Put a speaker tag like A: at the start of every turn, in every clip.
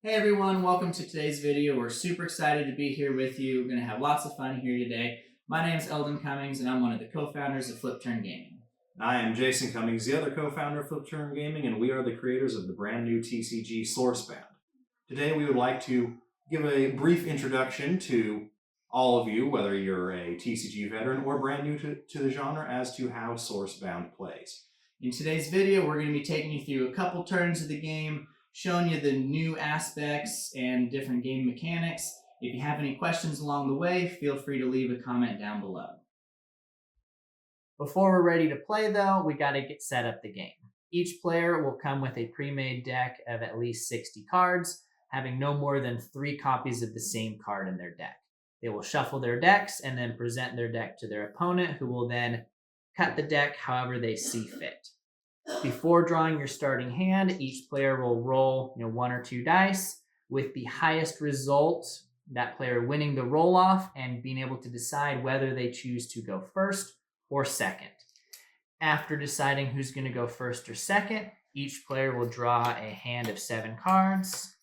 A: Hey everyone, welcome to today's video. We're super excited to be here with you. We're going to have lots of fun here today. My name is Eldon Cummings and I'm one of the co-founders of Flip Turn Gaming.
B: I am Jason Cummings, the other co-founder of Flip Turn Gaming, and we are the creators of the brand new TCG Sourcebound. Today we would like to give a brief introduction to all of you, whether you're a TCG veteran or brand new to the genre, as to how Sourcebound plays.
A: In today's video, we're going to be taking you through a couple turns of the game, showing you the new aspects and different game mechanics. If you have any questions along the way, feel free to leave a comment down below. Before we're ready to play though, we got to get set up the game. Each player will come with a pre-made deck of at least 60 cards, having no more than 3 copies of the same card in their deck. They will shuffle their decks and then present their deck to their opponent, who will then cut the deck however they see fit. Before drawing your starting hand, each player will roll 1 or 2 dice, with the highest result, that player winning the roll-off and being able to decide whether they choose to go first or second. After deciding who's going to go first or second, each player will draw a hand of 7 cards,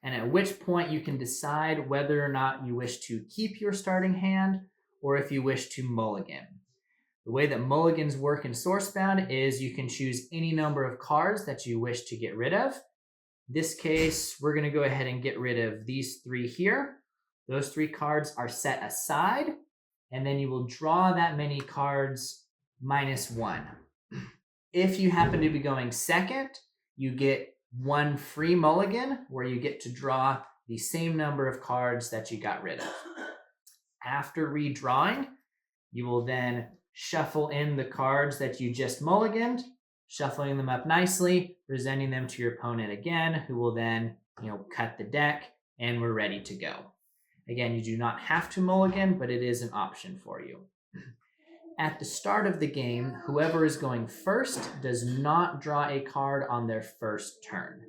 A: and at which point you can decide whether or not you wish to keep your starting hand or if you wish to mulligan. The way that mulligans work in Sourcebound is you can choose any number of cards that you wish to get rid of. In this case, we're going to go ahead and get rid of these 3 here. Those 3 cards are set aside, and then you will draw that many cards -1. If you happen to be going second, you get 1 free mulligan where you get to draw the same number of cards that you got rid of. After redrawing, you will then shuffle in the cards that you just mulliganed, shuffling them up nicely, presenting them to your opponent again, who will then, cut the deck, and we're ready to go. Again, you do not have to mulligan, but it is an option for you. At the start of the game, whoever is going first does not draw a card on their first turn.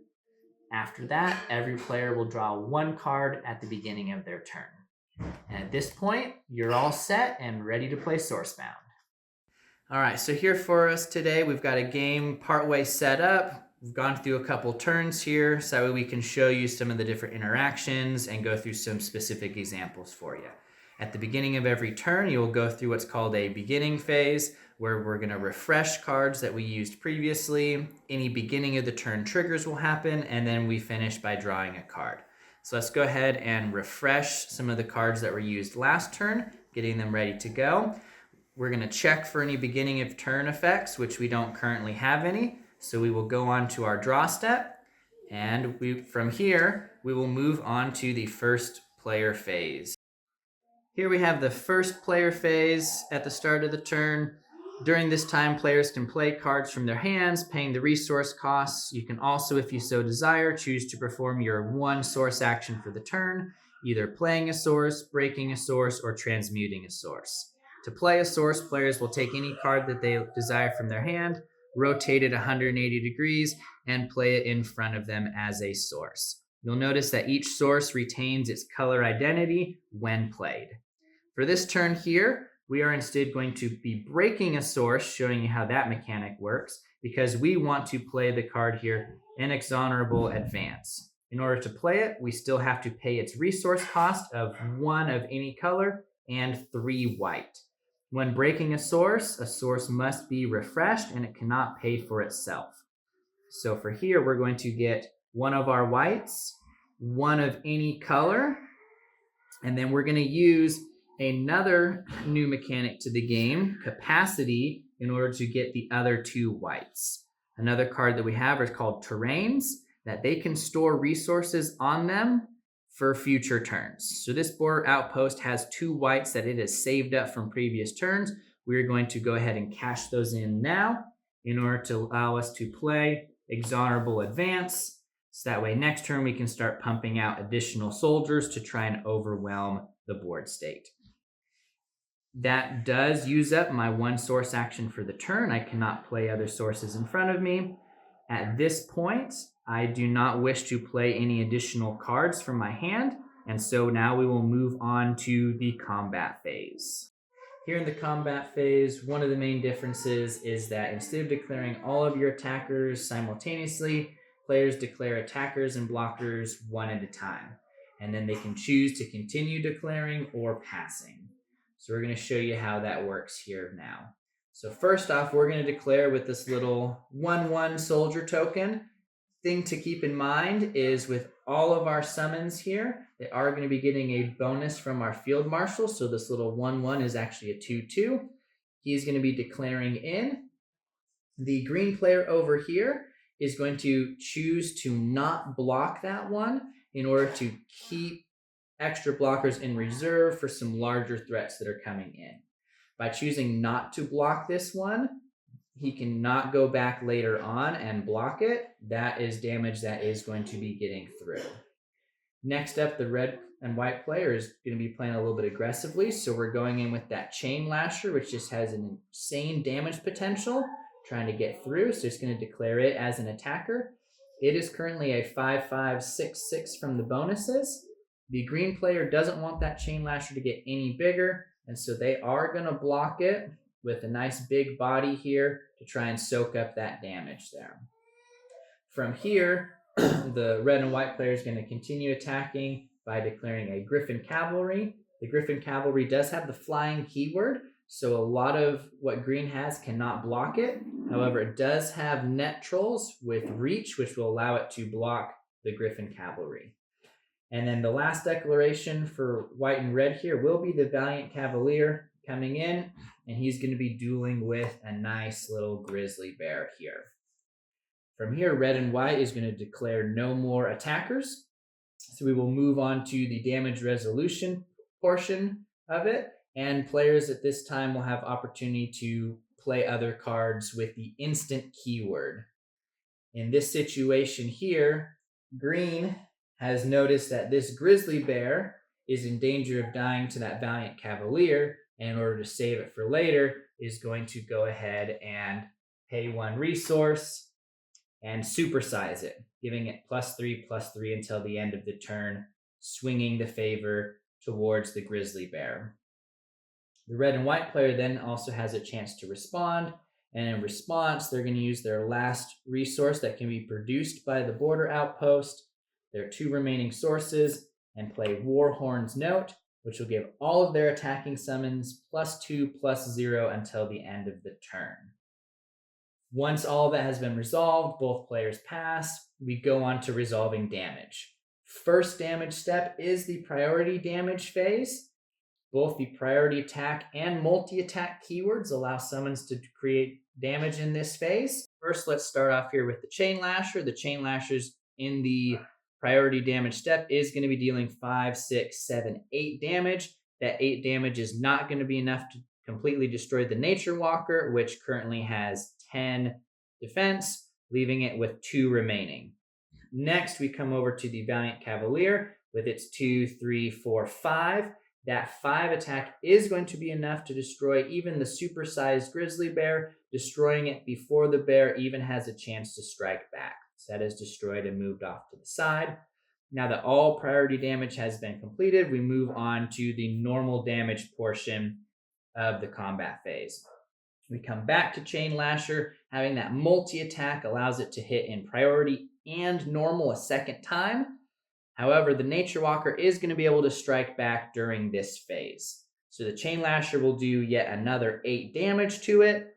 A: After that, every player will draw 1 card at the beginning of their turn. And at this point, you're all set and ready to play Sourcebound. All right, so here for us today, we've got a game partway set up. We've gone through a couple turns here, so we can show you some of the different interactions and go through some specific examples for you. At the beginning of every turn, you will go through what's called a beginning phase, where we're going to refresh cards that we used previously. Any beginning of the turn triggers will happen, and then we finish by drawing a card. So let's go ahead and refresh some of the cards that were used last turn, getting them ready to go. We're going to check for any beginning of turn effects, which we don't currently have any. So we will go on to our draw step, and from here, we will move on to the first player phase. Here we have the first player phase at the start of the turn. During this time, players can play cards from their hands, paying the resource costs. You can also, if you so desire, choose to perform your 1 source action for the turn, either playing a source, breaking a source, or transmuting a source. To play a source, players will take any card that they desire from their hand, rotate it 180 degrees, and play it in front of them as a source. You'll notice that each source retains its color identity when played. For this turn here, we are instead going to be breaking a source, showing you how that mechanic works, because we want to play the card here, Inexorable Advance. In order to play it, we still have to pay its resource cost of 1 of any color and 3 white. When breaking a source must be refreshed and it cannot pay for itself. So for here, we're going to get 1 of our whites, 1 of any color, and then we're going to use another new mechanic to the game, Capacity, in order to get the other 2 whites. Another card that we have is called Terrains, that they can store resources on them for future turns. So this border outpost has 2 whites that it has saved up from previous turns. We're going to go ahead and cash those in now in order to allow us to play Inexorable Advance. So that way next turn we can start pumping out additional soldiers to try and overwhelm the board state. That does use up my 1 source action for the turn. I cannot play other sources in front of me. At this point, I do not wish to play any additional cards from my hand, and so now we will move on to the combat phase. Here in the combat phase, one of the main differences is that instead of declaring all of your attackers simultaneously, players declare attackers and blockers one at a time, and then they can choose to continue declaring or passing. So we're going to show you how that works here now. So first off, we're going to declare with this little 1/1 soldier token. Thing to keep in mind is with all of our summons here, they are going to be getting a bonus from our field marshal. So this little 1/1 is actually a 2/2. He's going to be declaring in. The green player over here is going to choose to not block that one in order to keep extra blockers in reserve for some larger threats that are coming in. By choosing not to block this one, he cannot go back later on and block it. That is damage that is going to be getting through. Next up, the red and white player is going to be playing a little bit aggressively. So we're going in with that Chain Lasher, which just has an insane damage potential, trying to get through. So it's going to declare it as an attacker. It is currently a 5/5/6/6 from the bonuses. The green player doesn't want that Chain Lasher to get any bigger, and so they are going to block it with a nice big body here to try and soak up that damage there. From here, the red and white player is going to continue attacking by declaring a Griffin Cavalry. The Griffin Cavalry does have the flying keyword, so a lot of what green has cannot block it. However, it does have net trolls with reach, which will allow it to block the Griffin Cavalry. And then the last declaration for white and red here will be the Valiant Cavalier coming in, and he's going to be dueling with a nice little grizzly bear here. From here, red and white is going to declare no more attackers. So we will move on to the damage resolution portion of it, and players at this time will have opportunity to play other cards with the instant keyword. In this situation here, green has noticed that this grizzly bear is in danger of dying to that Valiant Cavalier, and in order to save it for later, is going to go ahead and pay 1 resource and supersize it, giving it +3/+3 until the end of the turn, swinging the favor towards the grizzly bear. The red and white player then also has a chance to respond, and in response, they're going to use their last resource that can be produced by the border outpost, their 2 remaining sources, and play Warhorn's Note, which will give all of their attacking summons +2/+0 until the end of the turn. Once all that has been resolved, both players pass. We go on to resolving damage. First damage step is the priority damage phase. Both the priority attack and multi-attack keywords allow summons to create damage in this phase. First, let's start off here with the Chain Lasher. The Chain Lasher's in the priority damage step is going to be dealing 5, 6, 7, 8 damage. That 8 damage is not going to be enough to completely destroy the Nature Walker, which currently has 10 defense, leaving it with 2 remaining. Next, we come over to the Valiant Cavalier with its 2, 3, 4, 5. That 5 attack is going to be enough to destroy even the supersized grizzly bear, destroying it before the bear even has a chance to strike back. So that is destroyed and moved off to the side. Now that all priority damage has been completed, we move on to the normal damage portion of the combat phase. We come back to Chain Lasher. Having that multi-attack allows it to hit in priority and normal a second time. However, the Nature Walker is going to be able to strike back during this phase. So the Chain Lasher will do yet another 8 damage to it,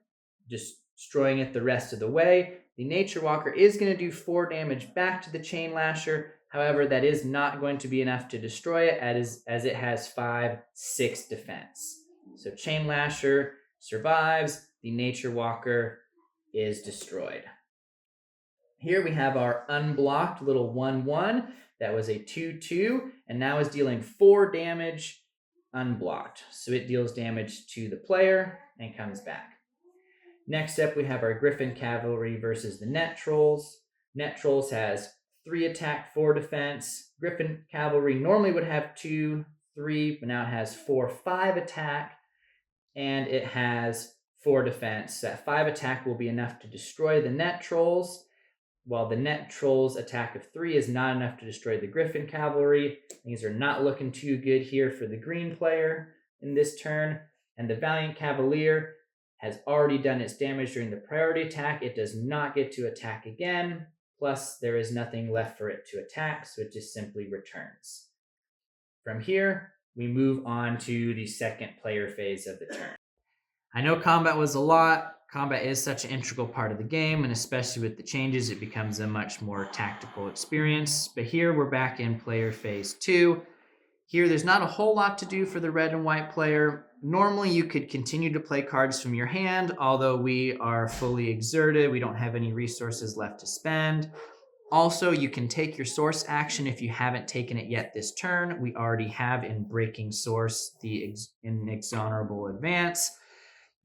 A: destroying it the rest of the way. The Nature Walker is going to do 4 damage back to the Chain Lasher. However, that is not going to be enough to destroy it as it has 5, 6 defense. So Chain Lasher survives. The Nature Walker is destroyed. Here we have our unblocked little 1/1 that was a 2/2 and now is dealing 4 damage unblocked. So it deals damage to the player and comes back. Next up, we have our Griffin Cavalry versus the Net Trolls. Net Trolls has 3 attack, 4 defense. Griffin Cavalry normally would have 2, 3, but now it has 4, 5 attack, and it has 4 defense. That 5 attack will be enough to destroy the Net Trolls, while the Net Trolls attack of 3 is not enough to destroy the Griffin Cavalry. Things are not looking too good here for the green player in this turn, and the Valiant Cavalier has already done its damage during the priority attack. It does not get to attack again. Plus, there is nothing left for it to attack, so it just simply returns. From here, we move on to the second player phase of the turn. I know combat was a lot. Combat is such an integral part of the game, and especially with the changes, it becomes a much more tactical experience. But here we're back in player phase 2. Here, there's not a whole lot to do for the red and white player. Normally, you could continue to play cards from your hand, although we are fully exerted. We don't have any resources left to spend. Also, you can take your source action if you haven't taken it yet this turn. We already have in Breaking Source the Inexorable Advance.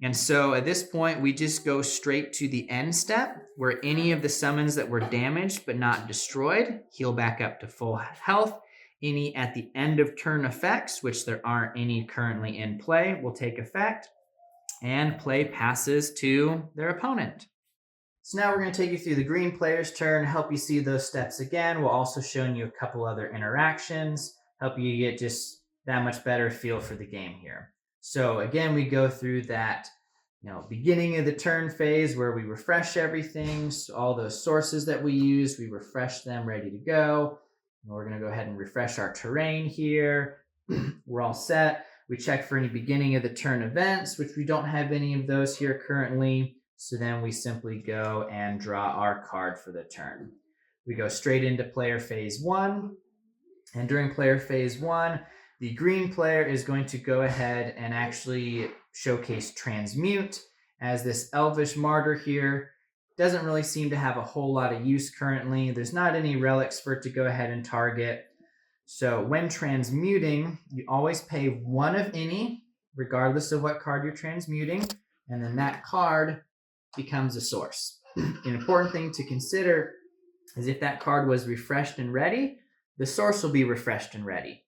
A: And so at this point, we just go straight to the end step, where any of the summons that were damaged but not destroyed heal back up to full health. Any at the end of turn effects, which there aren't any currently in play, will take effect, and play passes to their opponent. So now we're going to take you through the green player's turn, help you see those steps again. We'll also show you a couple other interactions, help you get just that much better feel for the game here. So again, we go through that beginning of the turn phase where we refresh everything. So all those sources that we used, we refresh them, ready to go. And we're going to go ahead and refresh our terrain here. We're all set. We check for any beginning of the turn events, which we don't have any of those here currently. So then we simply go and draw our card for the turn. We go straight into player phase 1. And during player phase 1, the green player is going to go ahead and actually showcase Transmute, as this Elvish Martyr here doesn't really seem to have a whole lot of use currently. There's not any relics for it to go ahead and target. So when transmuting, you always pay 1 of any, regardless of what card you're transmuting, and then that card becomes a source. An important thing to consider is if that card was refreshed and ready, the source will be refreshed and ready.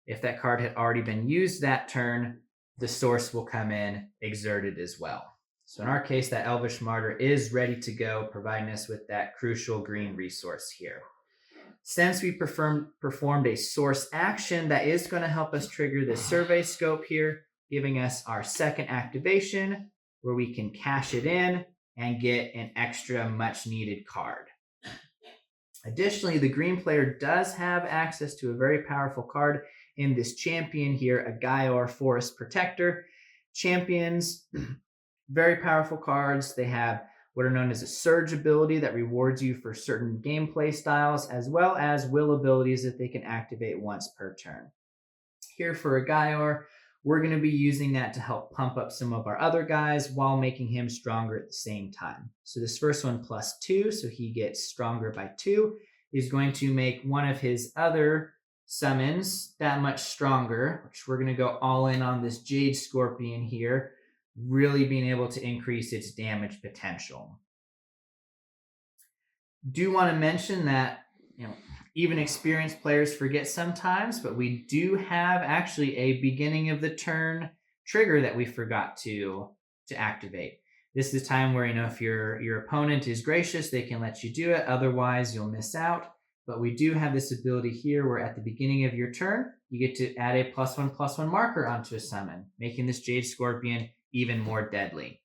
A: If that card had already been used that turn, the source will come in exerted as well. So in our case, that Elvish Martyr is ready to go, providing us with that crucial green resource here. Since we performed a source action, that is going to help us trigger the survey scope here, giving us our second activation where we can cash it in and get an extra much needed card. Additionally, the green player does have access to a very powerful card in this champion here, a Gaior Forest Protector. Champions, very powerful cards. They have what are known as a surge ability that rewards you for certain gameplay styles, as well as will abilities that they can activate once per turn. Here for a Gaior, we're going to be using that to help pump up some of our other guys while making him stronger at the same time. So this first one +2, so he gets stronger by 2, is going to make one of his other summons that much stronger, which we're going to go all in on this Jade Scorpion here, really being able to increase its damage potential. Do want to mention that even experienced players forget sometimes, but we do have actually a beginning of the turn trigger that we forgot to activate. This is a time where if your opponent is gracious, they can let you do it. Otherwise, you'll miss out. But we do have this ability here where at the beginning of your turn, you get to add a +1/+1 marker onto a summon, making this Jade Scorpion even more deadly.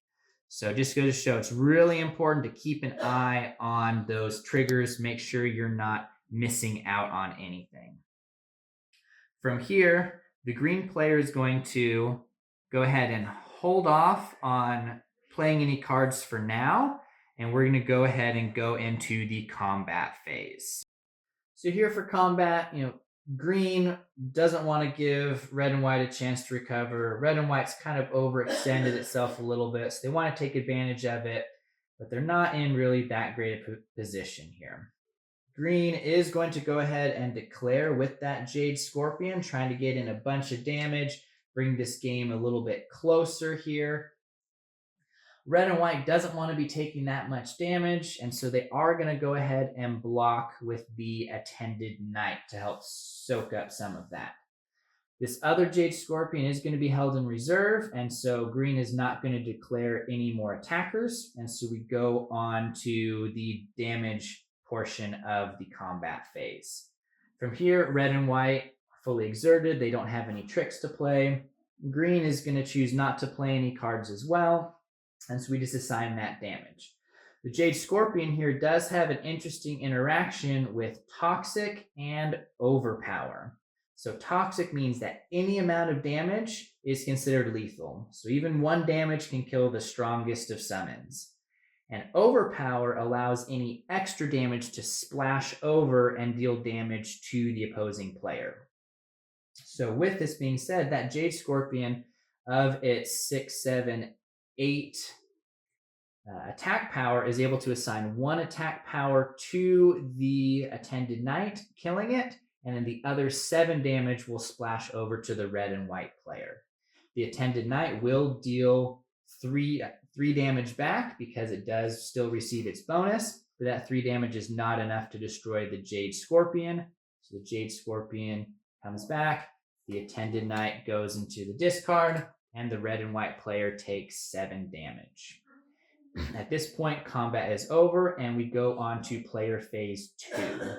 A: So just goes to show it's really important to keep an eye on those triggers. Make sure you're not missing out on anything. From here, the green player is going to go ahead and hold off on playing any cards for now, and we're going to go ahead and go into the combat phase. So here for combat, green doesn't want to give red and white a chance to recover. Red and white's kind of overextended itself a little bit, so they want to take advantage of it, but they're not in really that great a position here. Green is going to go ahead and declare with that Jade Scorpion, trying to get in a bunch of damage, bring this game a little bit closer here. Red and white doesn't want to be taking that much damage, and so they are going to go ahead and block with the Attended Knight to help soak up some of that. This other Jade Scorpion is going to be held in reserve, and so green is not going to declare any more attackers, and so we go on to the damage portion of the combat phase. From here, red and white are fully exerted. They don't have any tricks to play. Green is going to choose not to play any cards as well. And so we just assign that damage. The Jade Scorpion here does have an interesting interaction with Toxic and Overpower. So Toxic means that any amount of damage is considered lethal. So even 1 damage can kill the strongest of summons. And Overpower allows any extra damage to splash over and deal damage to the opposing player. So with this being said, that Jade Scorpion of its 6, 7, 8 attack power is able to assign 1 attack power to the Attended Knight, killing it, and then the other 7 damage will splash over to the red and white player. The Attended Knight will deal 3 damage back because it does still receive its bonus, but that 3 damage is not enough to destroy the Jade Scorpion. So the Jade Scorpion comes back, the Attended Knight goes into the discard, and the red and white player takes 7 damage. At this point, combat is over, and we go on to player phase 2.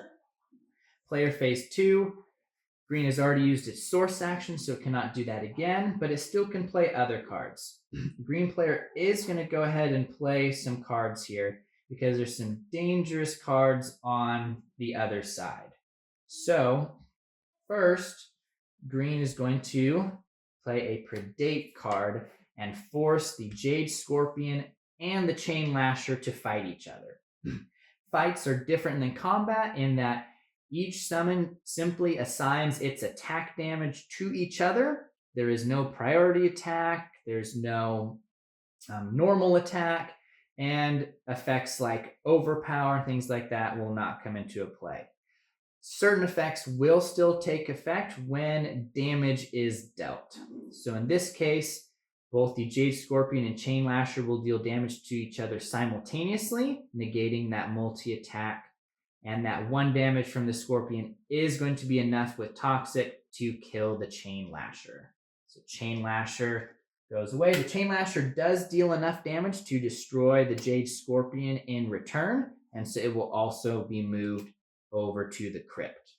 A: Player phase 2, green has already used its source action, so it cannot do that again, but it still can play other cards. Green player is going to go ahead and play some cards here because there's some dangerous cards on the other side. So, first, green is going to play a Predate card and force the Jade Scorpion and the Chain Lasher to fight each other. Fights are different than combat in that each summon simply assigns its attack damage to each other. There is no priority attack, there's no normal attack, and effects like Overpower and things like that will not come into play. Certain effects will still take effect when damage is dealt. So in this case, both the Jade Scorpion and Chain Lasher will deal damage to each other simultaneously, negating that multi-attack, and that 1 damage from the Scorpion is going to be enough with Toxic to kill the Chain Lasher. So Chain Lasher goes away. The Chain Lasher does deal enough damage to destroy the Jade Scorpion in return, and so it will also be moved over to the crypt.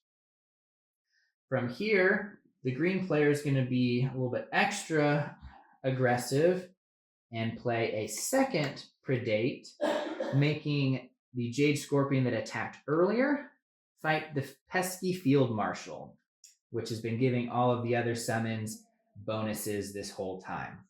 A: From here, the green player is going to be a little bit extra aggressive and play a second Predate, making the Jade Scorpion that attacked earlier fight the pesky Field Marshal, which has been giving all of the other summons bonuses this whole time.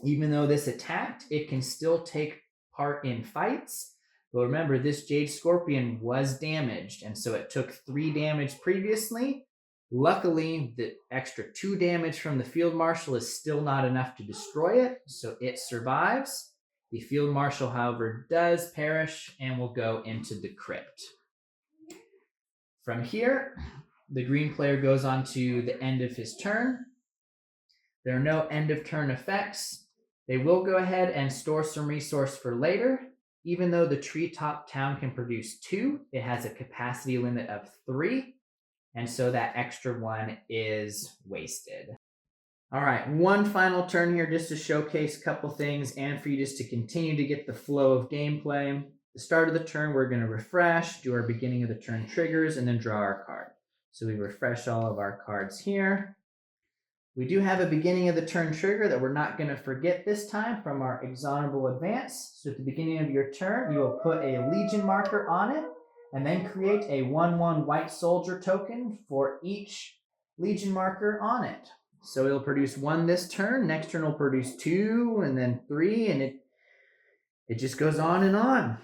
A: Even though this attacked, it can still take part in fights. But remember, this Jade Scorpion was damaged, and so it took 3 damage previously. Luckily, the extra 2 damage from the Field Marshal is still not enough to destroy it, so it survives. The Field Marshal, however, does perish and will go into the crypt. From here, the green player goes on to the end of his turn. There are no end of turn effects. They will go ahead and store some resource for later. Even though the Treetop Town can produce 2, it has a capacity limit of 3. And so that extra 1 is wasted. All right, one final turn here just to showcase a couple things and for you just to continue to get the flow of gameplay. The start of the turn, we're going to refresh, do our beginning of the turn triggers, and then draw our card. So we refresh all of our cards here. We do have a beginning of the turn trigger that we're not going to forget this time from our Exonerable Advance. So at the beginning of your turn, you will put a Legion marker on it, and then create a 1/1 white soldier token for each Legion marker on it. So it'll produce 1 this turn, next turn will produce 2, and then 3, and it just goes on and on.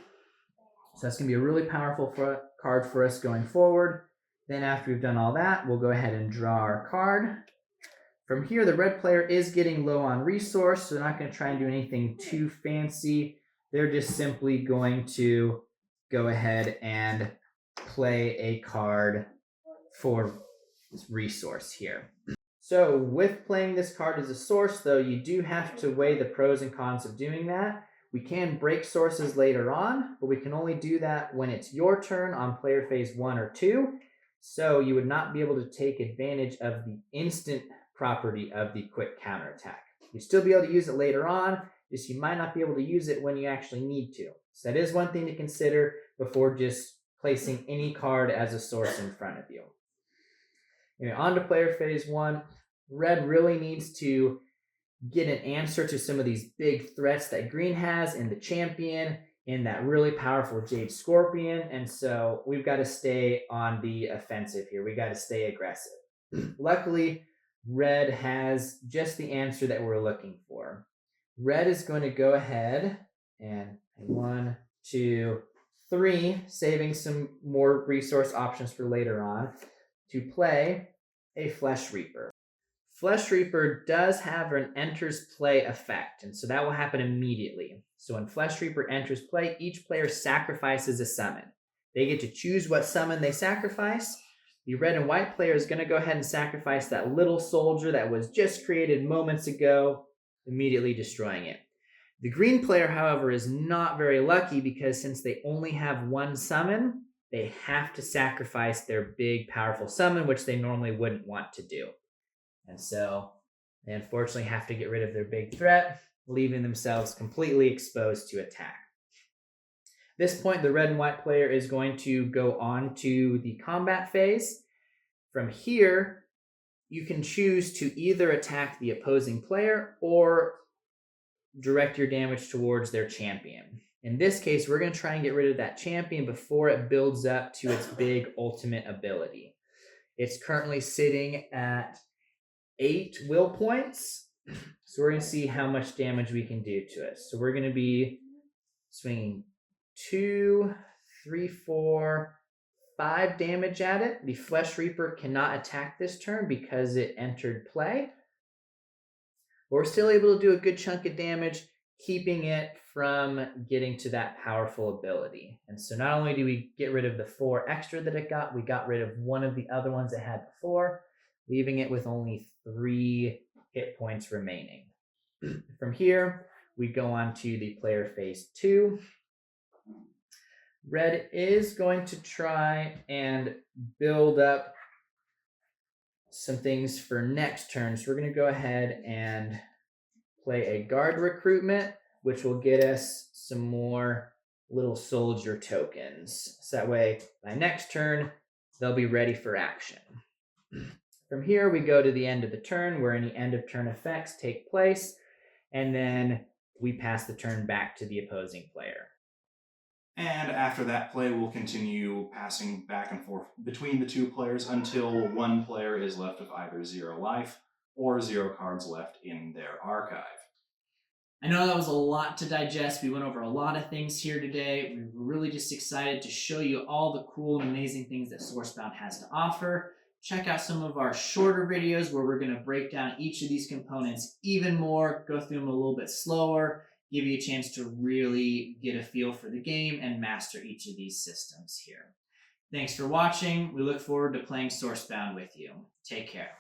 A: So that's going to be a really powerful card for us going forward. Then after we've done all that, we'll go ahead and draw our card. From here, the red player is getting low on resource, so they're not going to try and do anything too fancy. They're just simply going to go ahead and play a card for resource here. So with playing this card as a source, though, you do have to weigh the pros and cons of doing that. We can break sources later on, but we can only do that when it's your turn on player phase 1 or 2. So you would not be able to take advantage of the instant property of the quick counterattack. You'll still be able to use it later on, just you might not be able to use it when you actually need to. So that is one thing to consider before just placing any card as a source in front of you. Anyway, on to player phase 1. Red really needs to get an answer to some of these big threats that green has in the champion. in that really powerful Jade Scorpion, and so we've got to stay on the offensive here. We got to stay aggressive. Luckily, red has just the answer that we're looking for. Red is going to go ahead and 1, 2, 3, saving some more resource options for later on, to play a Flesh Reaper. Flesh Reaper does have an enters play effect, and so that will happen immediately. So when Flesh Reaper enters play, each player sacrifices a summon. They get to choose what summon they sacrifice. The red and white player is going to go ahead and sacrifice that little soldier that was just created moments ago, immediately destroying it. The green player, however, is not very lucky because since they only have one summon, they have to sacrifice their big, powerful summon, which they normally wouldn't want to do. And so they unfortunately have to get rid of their big threat, leaving themselves completely exposed to attack. At this point, the red and white player is going to go on to the combat phase. From here, you can choose to either attack the opposing player or direct your damage towards their champion. In this case, we're going to try and get rid of that champion before it builds up to its big ultimate ability. It's currently sitting at 8 will points. So we're going to see how much damage we can do to it. So we're going to be swinging 2, 3, 4, 5 damage at it. The Flesh Reaper cannot attack this turn because it entered play. But we're still able to do a good chunk of damage, keeping it from getting to that powerful ability. And so not only do we get rid of the 4 extra that it got, we got rid of one of the other ones it had before, leaving it with only 3 hit points remaining. From here, we go on to the player phase 2. Red is going to try and build up some things for next turn. So we're going to go ahead and play a guard recruitment, which will get us some more little soldier tokens. So that way, by next turn, they'll be ready for action. From here, we go to the end of the turn where any end of turn effects take place, and then we pass the turn back to the opposing player.
B: And after that play, we'll continue passing back and forth between the 2 players until one player is left with either 0 life or 0 cards left in their archive.
A: I know that was a lot to digest. We went over a lot of things here today. We were really just excited to show you all the cool and amazing things that Sourcebound has to offer. Check out some of our shorter videos where we're going to break down each of these components even more, go through them a little bit slower, give you a chance to really get a feel for the game and master each of these systems here. Thanks for watching. We look forward to playing Sourcebound with you. Take care.